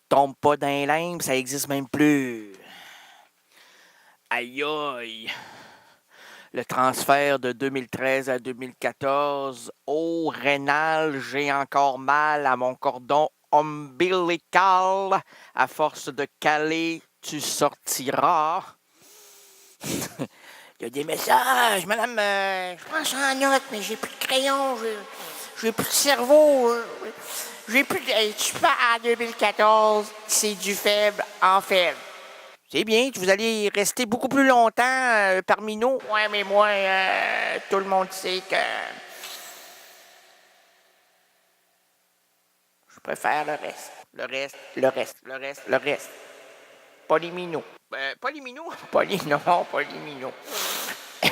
tombe pas dans les limbes, ça existe même plus. Aïe aïe. Le transfert de 2013 à 2014. Oh, rénal, j'ai encore mal à mon cordon ombilical. À force de caler, tu sortiras. Il y a des messages. Madame, je prends ça en note, mais j'ai plus de crayon, j'ai plus de cerveau. J'ai plus de... Tu pars en 2014, c'est du faible en faible. C'est bien, vous allez rester beaucoup plus longtemps parmi nous. Ouais, mais moi, tout le monde sait que... Je préfère le reste. Le reste, le reste, le reste, le reste. Pas les minous. Pas les minous? Pas les... Non, pas les minous.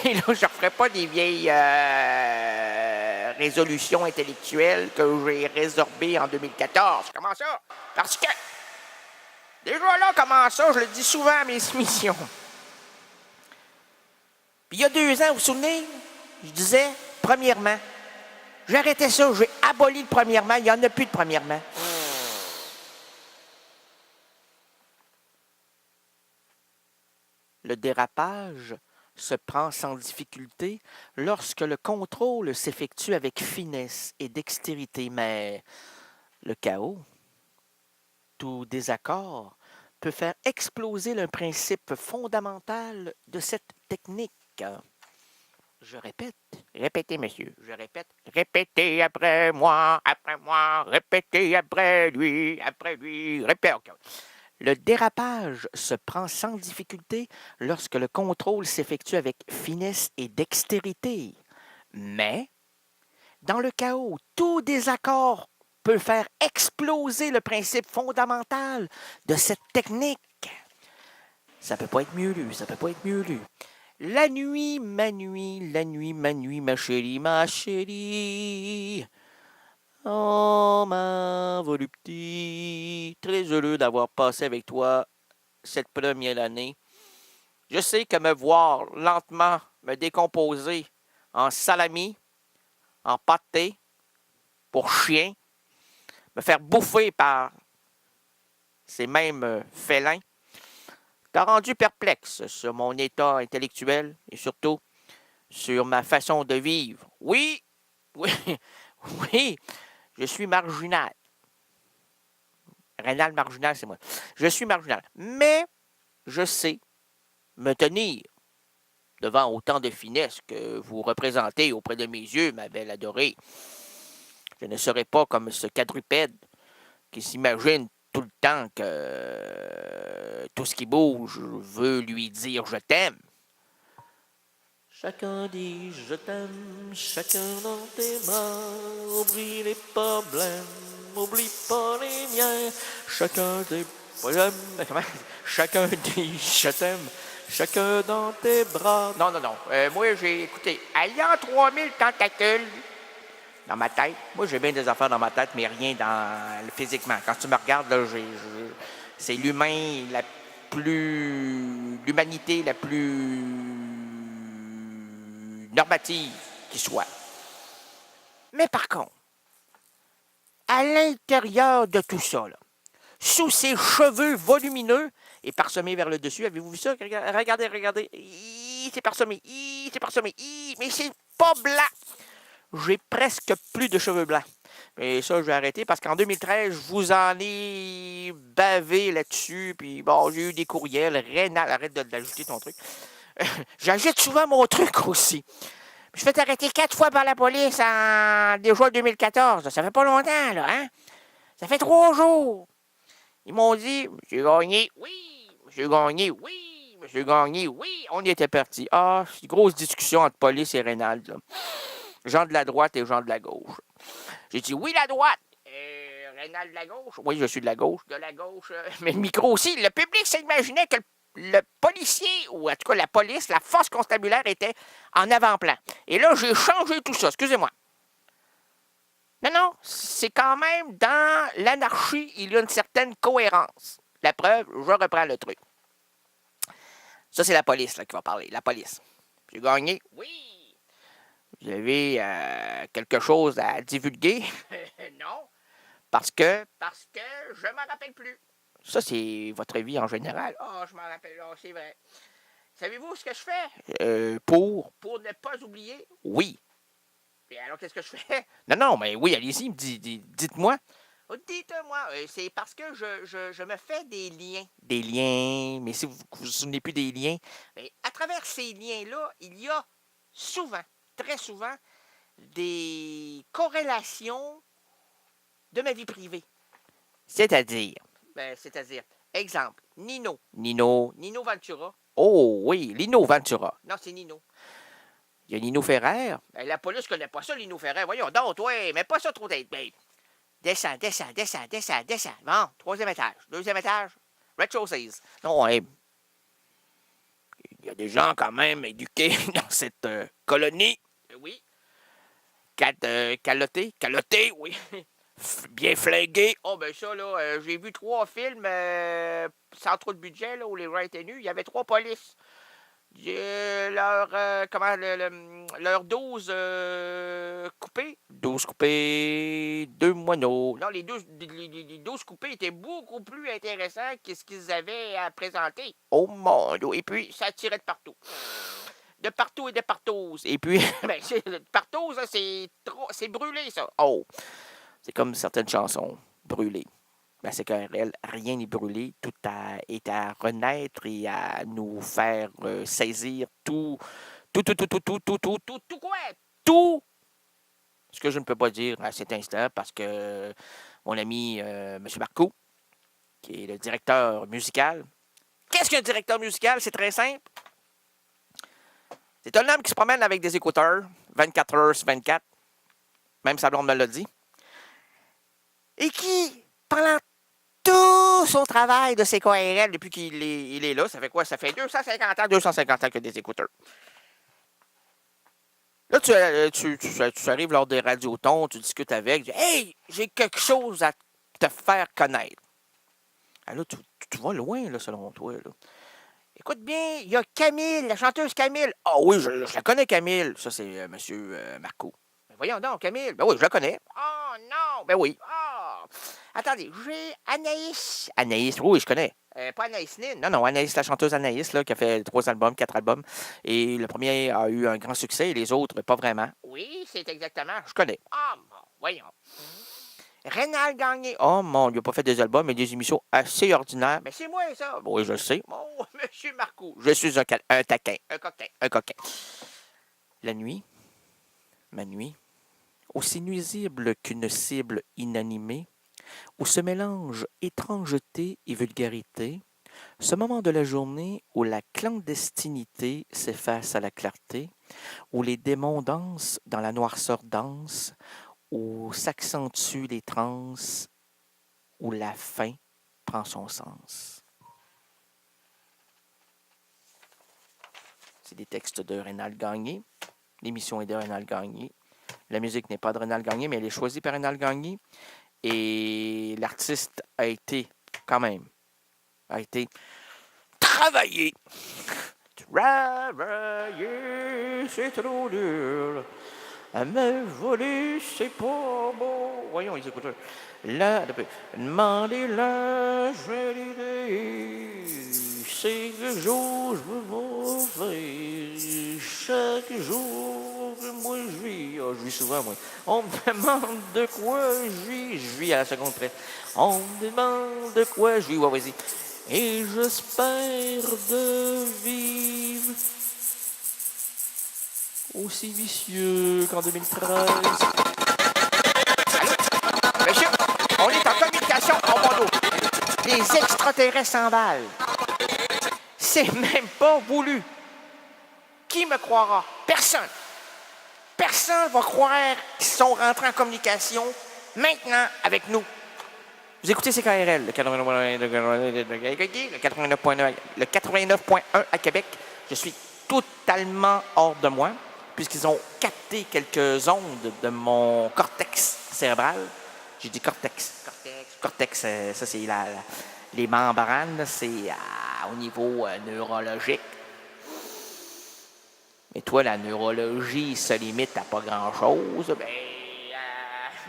Et là, je ne referai pas des vieilles résolutions intellectuelles que j'ai résorbées en 2014. Comment ça? Parce que... Déjà là, comment ça? Je le dis souvent à mes émissions. Puis il y a 2 ans, vous vous souvenez? Je disais, premièrement. J'arrêtais ça, j'ai aboli le premièrement. Il n'y en a plus de premièrement. Le dérapage se prend sans difficulté lorsque le contrôle s'effectue avec finesse et dextérité. Mais le chaos, tout désaccord, peut faire exploser le principe fondamental de cette technique. Je répète. Répétez, monsieur. Je répète. Répétez après moi, répétez après lui, répétez. Okay. Le dérapage se prend sans difficulté lorsque le contrôle s'effectue avec finesse et dextérité. Mais, dans le chaos, tout désaccord peut faire exploser le principe fondamental de cette technique. Ça peut pas être mieux lu, ça peut pas être mieux lu. La nuit, ma nuit, la nuit, ma nuit, ma chérie, ma chérie. Oh, ma volupté, très heureux d'avoir passé avec toi cette première année. Je sais que me voir lentement me décomposer en salami, en pâté, pour chien, me faire bouffer par ces mêmes félins, t'a rendu perplexe sur mon état intellectuel et surtout sur ma façon de vivre. Oui, oui, oui, je suis marginal. Rénal marginal, c'est moi. Je suis marginal. Mais je sais me tenir devant autant de finesse que vous représentez auprès de mes yeux, ma belle adorée. Je ne serai pas comme ce quadrupède qui s'imagine tout le temps que tout ce qui bouge veut lui dire « je t'aime ». Chacun dit je t'aime, chacun dans tes bras, oublie les problèmes, oublie pas les miens, chacun des problèmes, chacun dit je t'aime, chacun dans tes bras. Non, moi j'ai écouté, ayant 3000 tentacules dans ma tête, moi j'ai bien des affaires dans ma tête, mais rien dans physiquement. Quand tu me regardes, là, c'est l'humanité la plus normative qui soit. Mais par contre, à l'intérieur de tout ça, là, sous ses cheveux volumineux et parsemés vers le dessus, avez-vous vu ça? Regardez. C'est parsemé. Mais c'est pas blanc. J'ai presque plus de cheveux blancs. Mais ça, je vais arrêter parce qu'en 2013, je vous en ai bavé là-dessus. Puis bon, j'ai eu des courriels. Rénal, arrête d'ajouter ton truc. J'agite souvent mon truc aussi. Je fais arrêter 4 fois par la police en déjà 2014. Ça fait pas longtemps, là, hein? Ça fait 3 jours. Ils m'ont dit, monsieur Gagné, oui. Monsieur Gagné, oui. Monsieur Gagné, oui. On y était parti. Ah, c'est une grosse discussion entre police et Rénal, là. Gens de la droite et gens de la gauche. J'ai dit, oui, la droite. Rénal de la gauche. Oui, je suis de la gauche. De la gauche. Mais le micro aussi. Le public s'imaginait que le policier, ou en tout cas la police, la force constabulaire était en avant-plan. Et là, j'ai changé tout ça. Excusez-moi. Non, c'est quand même dans l'anarchie, il y a une certaine cohérence. La preuve, je reprends le truc. Ça, c'est la police là, qui va parler. La police. J'ai gagné. Oui. Vous avez quelque chose à divulguer? Non. Parce que je ne m'en rappelle plus. Ça, c'est votre vie en général. Ah, je m'en rappelle, là, c'est vrai. Savez-vous ce que je fais? Pour ne pas oublier? Oui. Et alors, qu'est-ce que je fais? Non, mais oui, allez-y, dites-moi. Oh, dites-moi, c'est parce que je me fais des liens. Des liens, mais si vous ne vous souvenez plus des liens, mais à travers ces liens-là, il y a souvent, très souvent, des corrélations de ma vie privée. C'est-à-dire? C'est-à-dire, exemple, Nino. Nino Ventura. Oh oui, Lino Ventura. Non, c'est Nino. Il y a Nino Ferrer. La police connaît pas ça, Lino Ferrer. Voyons donc, toi, mais pas ça trop d'être. Descends. Bon, troisième étage. Deuxième étage, Retro Seas. Non, il y a des gens quand même éduqués dans cette colonie. Oui. Caloté, oui. Bien flingué. Oh, ben ça, là, j'ai vu 3 films sans trop de budget, là, où les gens étaient nus. Il y avait 3 polices. Leur dose coupée. 12 coupées, 2 moineaux. Non, les 12 coupées étaient beaucoup plus intéressants que ce qu'ils avaient à présenter. Oh mon Dieu. Et puis, ça tirait de partout. De partout et de partout. Et puis, partout, ça, c'est brûlé, ça. Oh. C'est comme certaines chansons, brûlées. Ben, c'est KRL, rien n'est brûlé, tout est à renaître et à nous faire saisir tout quoi? Tout ce que je ne peux pas dire à cet instant parce que mon ami M. Marcoux, qui est le directeur musical, qu'est-ce qu'un directeur musical? C'est très simple. C'est un homme qui se promène avec des écouteurs 24 heures sur 24, même sa blonde me l'a dit, et qui, pendant tout son travail de CKRL depuis qu'il est là, ça fait quoi? Ça fait 250 ans qu'il y a des écouteurs. Là, tu arrives lors des radiotons, tu discutes avec, tu dis « Hey, j'ai quelque chose à te faire connaître. » Ah, là, tu vas loin, là, selon toi. Là. Écoute bien, il y a Camille, la chanteuse Camille. Ah oui, je la connais, Camille. Ça, c'est M. Marcoux. Ben voyons donc, Camille. Ben oui, je la connais. Oh non! Ben oui. Oh! Attendez, j'ai Anaïs. Anaïs, oui, je connais. Pas Anaïs Nin. Non, Anaïs, la chanteuse Anaïs, là, qui a fait 3 albums, 4 albums. Et le premier a eu un grand succès et les autres, pas vraiment. Oui, c'est exactement. Je connais. Ah, bon, voyons. Rénal Gagné. Oh mon, il n'a pas fait des albums, mais des émissions assez ordinaires. Mais c'est moi, ça. Oui, je sais. Oh, M. Marcoux. Je suis un taquin. Un coquin. La nuit, ma nuit, aussi nuisible qu'une cible inanimée, où se mélangent étrangeté et vulgarité, ce moment de la journée où la clandestinité s'efface à la clarté, où les démons dansent dans la noirceur dense, où s'accentuent les transes, où la fin prend son sens. C'est des textes de Rénal Gagné. L'émission est de Rénal Gagné. La musique n'est pas de Rénal Gagné, mais elle est choisie par Rénal Gagné. Et l'artiste a été, quand même, travaillé. Travailler, c'est trop dur. À me voler, c'est pas beau. Voyons les écouteurs. Là, demandez-la, je vais l'aider. C'est le jour, je veux m'offrir. Chaque jour que moi je vis. Oh, je vis souvent, moi. On me demande de quoi je vis à la seconde près. On me demande de quoi je vis. Ouais, vas-y. Et j'espère de vivre aussi vicieux qu'en 2013. Allô? Monsieur, on est en communication en mondo. Les extraterrestres s'emballent. C'est même pas voulu. Qui me croira? Personne. Personne va croire qu'ils sont rentrés en communication maintenant avec nous. Vous écoutez CKRL, le 89.1 à Québec. Je suis totalement hors de moi, puisqu'ils ont capté quelques ondes de mon cortex cérébral. J'ai dit cortex. Cortex, ça c'est les membranes, c'est au niveau neurologique. Mais toi, la neurologie se limite à pas grand-chose. Ben,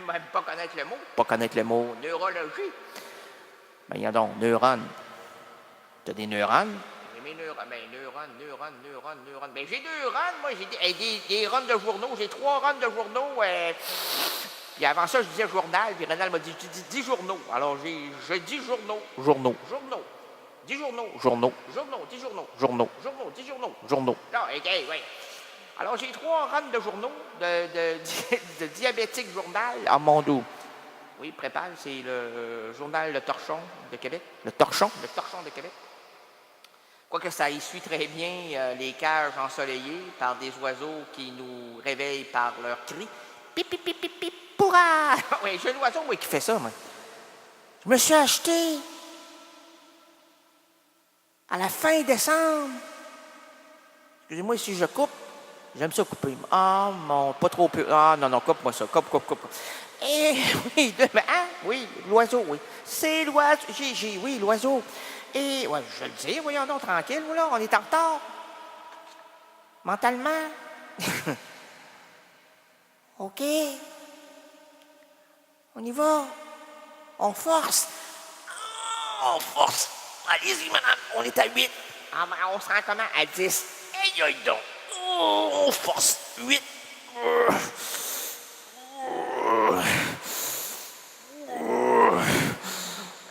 même pas connaître le mot. Pas connaître le mot neurologie. Ben, il y a donc, neurones. Tu as des neurones? J'ai mes neurones. Ben, neurones. Ben, j'ai 2 runs, moi. J'ai des runs de journaux. J'ai 3 runs de journaux. Puis avant ça, je disais journal. Puis Rénal m'a dit, tu dis 10 journaux. Alors, je dis journaux. Journaux. 10 journaux. 10 journaux. 10 journaux. 10 journaux. Non, OK, oui. Alors, j'ai 3 runs de journaux de diabétique journal. Ah, mon doux. Oui, Prépal, c'est le journal Le Torchon de Québec. Le Torchon de Québec. Quoique ça essuie très bien les cages ensoleillées par des oiseaux qui nous réveillent par leurs cris. Pip, pip, pip, pip, pip, pourra! Oui, j'ai un oiseau, qui fait ça, moi. Je me suis acheté à la fin décembre. Excusez-moi si je coupe. J'aime ça couper. Ah, mon, pas trop peu. Ah, non, coupe-moi ça. Coupe. Eh, oui, oui, l'oiseau, oui. C'est l'oiseau. Oui, l'oiseau. Et, ouais, je le dis, voyons donc, tranquille, là, on est en retard. Mentalement. OK. On y va. On force. On force. Allez-y, madame, on est à 8. Ah, ben, on se rend comment? À 10. Aïe, donc. Oh, on force. 8.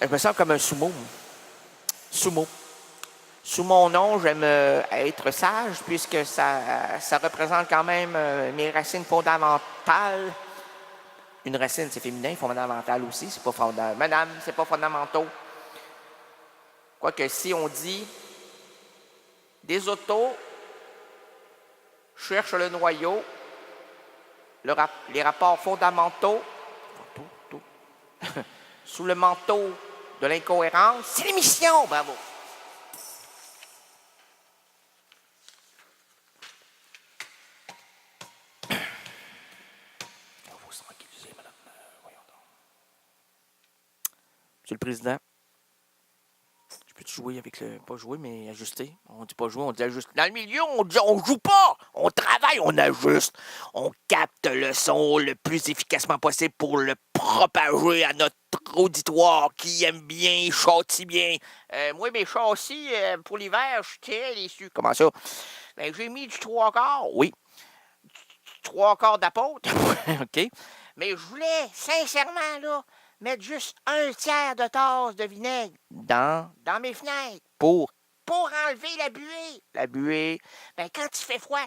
Je me sens comme un sumo. Sous mon nom, j'aime être sage, puisque ça représente quand même mes racines fondamentales. Une racine, c'est féminin, fondamental aussi, c'est pas fondamental. Madame, c'est pas fondamentaux. Quoique si on dit des autos cherchent le noyau, les rapports fondamentaux, sous le manteau de l'incohérence, c'est l'émission, bravo. Monsieur le Président, je peux-tu jouer avec le... Pas jouer, mais ajuster. On dit pas jouer, on dit ajuster. Dans le milieu, on dit on joue pas. On travaille, on ajuste. On capte le son le plus efficacement possible pour le propager à notre auditoire qui aime bien, châtie bien. Moi, mes châssis, pour l'hiver, je suis très déçu. Comment ça? Ben, j'ai mis du 3/4. Oui. 3/4 d'apôtre. OK. Mais je voulais, sincèrement, là, mettre juste 1/3 de tasse de vinaigre dans mes fenêtres pour enlever la buée. La buée, ben quand il fait froid,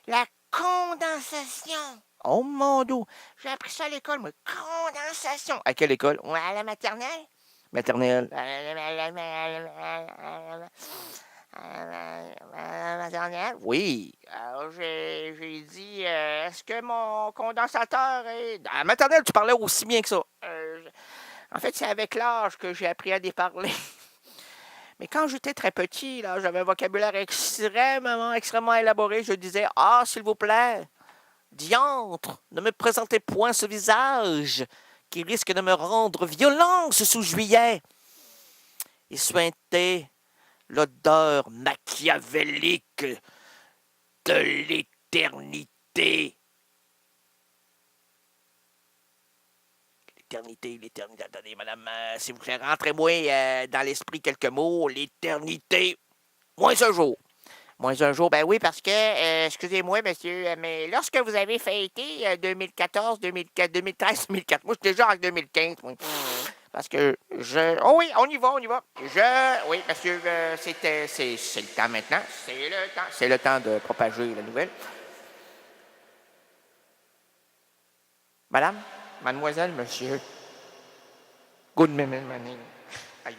la condensation. Oh mon Dieu, j'ai appris ça à l'école, moi. Condensation. À quelle école? À la maternelle. Maternelle. Maternelle? Oui. Alors, j'ai dit, est-ce que mon condensateur est... À la maternelle, tu parlais aussi bien que ça. En fait, c'est avec l'âge que j'ai appris à déparler. Mais quand j'étais très petit, là, j'avais un vocabulaire extrêmement élaboré. Je disais, « Ah, s'il vous plaît, diantre, ne me présentez point ce visage qui risque de me rendre violence sous juillet. » Et suintait l'odeur machiavélique de l'éternité. L'éternité. Attendez, madame, si vous voulez, rentrez-moi dans l'esprit quelques mots. L'éternité. Moins un jour. Ben oui, parce que, excusez-moi, monsieur, mais lorsque vous avez fêté 2014, 2013, 2004, moi, je suis déjà en 2015, moi. Parce que oh oui, on y va. Oui, monsieur, c'est le temps maintenant. C'est le temps de propager la nouvelle. Madame, mademoiselle, monsieur. Good morning. Aïe.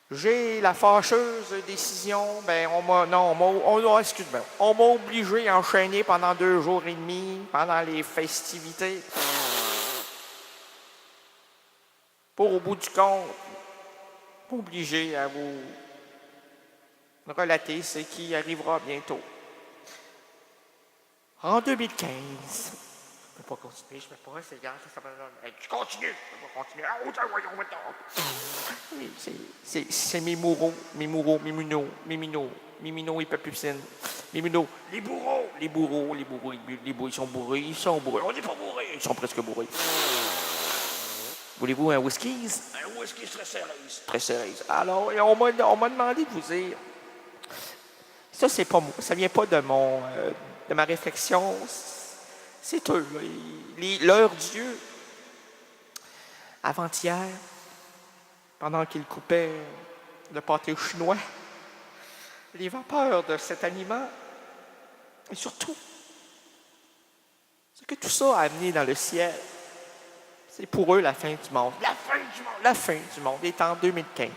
J'ai la fâcheuse décision, on m'a obligé à enchaîner pendant 2 jours et demi, pendant les festivités. Pour, au bout du compte, m'obliger à vous relater ce qui arrivera bientôt. En 2015, je ne peux pas continuer, c'est grave, tu continues, je peux pas continuer. Ah, voyons maintenant. C'est Mimino, et Papupsine. Mimino, les bourreaux, ils sont bourrés. On n'est pas bourrés, ils sont presque bourrés. Voulez-vous un whisky? Un whisky très cerise. Très cerise. Alors, on m'a demandé de vous dire, ça, c'est pas moi. Ça vient pas de ma réflexion. C'est eux, là. Leur Dieu. Avant-hier, pendant qu'ils coupaient le pâté chinois, les vapeurs de cet aliment, et surtout, ce que tout ça a amené dans le ciel, c'est pour eux la fin du monde. La fin du monde! La fin du monde est en 2015.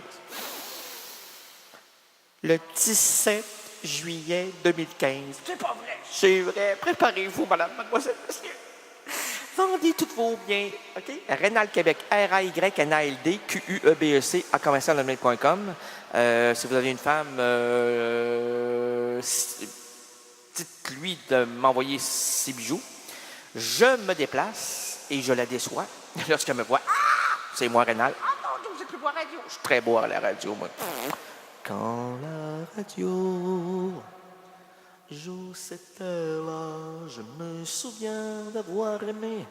Le 17 juillet 2015. C'est pas vrai! C'est vrai. Préparez-vous, madame, mademoiselle, monsieur. Vendez tous vos biens, OK? Rénal Québec, RAYNALD, QUEBEC, à commercial.com. Si vous avez une femme, dites-lui de m'envoyer ses bijoux. Je me déplace et je la déçois lorsqu'elle me voit. C'est moi, Rénal. Non, vous êtes plus beau à la radio. Je suis très beau à la radio, moi. Quand la radio joue cette heure-là, je me souviens d'avoir aimé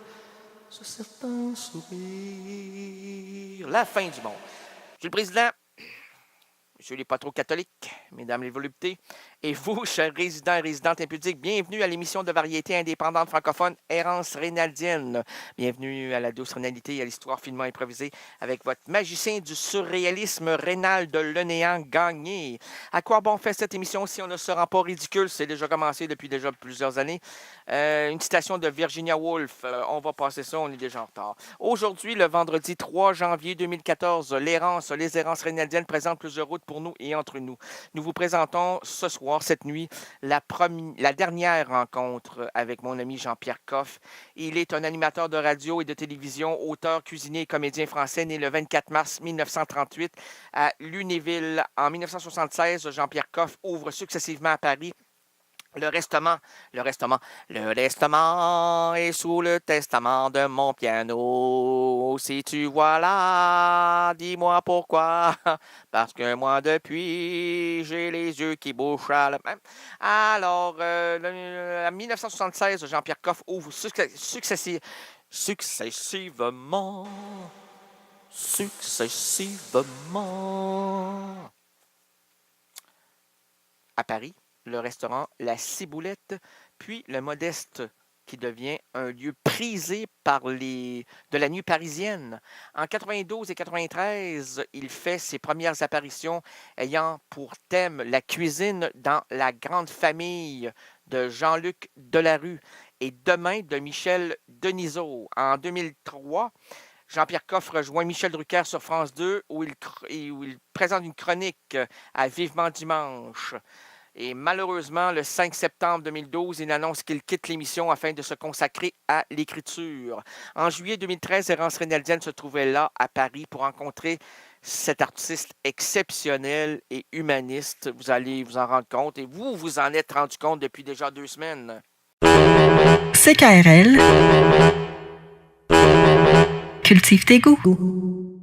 ce certain sourire. La fin du monde. Monsieur le Président, Monsieur les pas trop catholiques, Mesdames les voluptés, et vous, chers résidents et résidentes impudiques, bienvenue à l'émission de variété indépendante francophone Errance rénaldienne. Bienvenue à la douce rénalité et à l'histoire finement improvisée avec votre magicien du surréalisme Rénal de Lenéant Gagné. À quoi bon fait cette émission si on ne se rend pas ridicule? C'est déjà commencé depuis déjà plusieurs années. Une citation de Virginia Woolf. On va passer ça, on est déjà en retard. Aujourd'hui, le vendredi 3 janvier 2014, les errances rénaldiennes présentent plusieurs routes pour nous et entre nous. Nous vous présentons ce soir, cette nuit, la dernière rencontre avec mon ami Jean-Pierre Coff. Il est un animateur de radio et de télévision, auteur, cuisinier et comédien français, né le 24 mars 1938 à Lunéville. En 1976, Jean-Pierre Coff ouvre successivement à Paris le restaurant est sous le testament de mon piano. Si tu vois là, dis-moi pourquoi. Parce que moi, depuis, j'ai les yeux qui bouchent à la même. Alors, en 1976, Jean-Pierre Coff ouvre successivement à Paris, le restaurant La Ciboulette, puis le Modeste, qui devient un lieu prisé de la nuit parisienne. En 92 et 93, il fait ses premières apparitions ayant pour thème la cuisine dans La Grande Famille de Jean-Luc Delarue et Demain de Michel Denisot. En 2003, Jean-Pierre Coff rejoint Michel Drucker sur France 2 où il présente une chronique à Vivement Dimanche. Et malheureusement, le 5 septembre 2012, il annonce qu'il quitte l'émission afin de se consacrer à l'écriture. En juillet 2013, Errance rénaldienne se trouvait là, à Paris, pour rencontrer cet artiste exceptionnel et humaniste. Vous allez vous en rendre compte et vous en êtes rendu compte depuis déjà 2 semaines. CKRL. Cultive tes goûts.